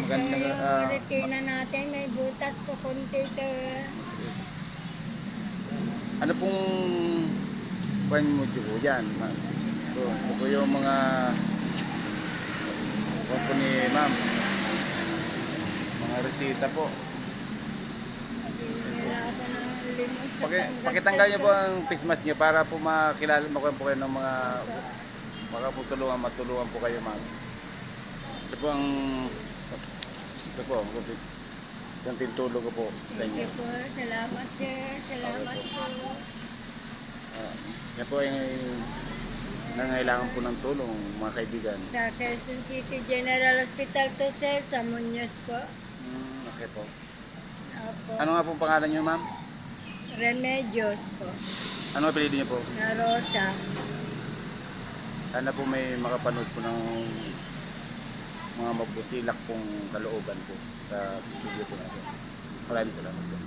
magandang Yung retina natin, may butas po konti ka. ano pong kwan mo po yan, ma'am? Ito po yung mga kwan po ni ma'am. Mga resita po. Wala ako ng limos. Pakitanggal niyo po ang face mask niyo para po makilala mo po kayo ng mga baka po matulungan po kayo, ma'am. Ito po ang konting tulong ko po sa Thank inyo. you po. Salamat, sir. Salamat po. Yan po yung nangailangan po ng tulong, mga kaibigan. Sa Quezon City General Hospital to, sir. Sa Muñoz po. Okay po. Opo. Ano nga pong pangalan niyo, ma'am? Remedios po. Ano apelyido niyo po? Na Rosa. Sana po may makapanood po ng mga mabusilak pong kalooban po sa video po natin. Maraming salamat po.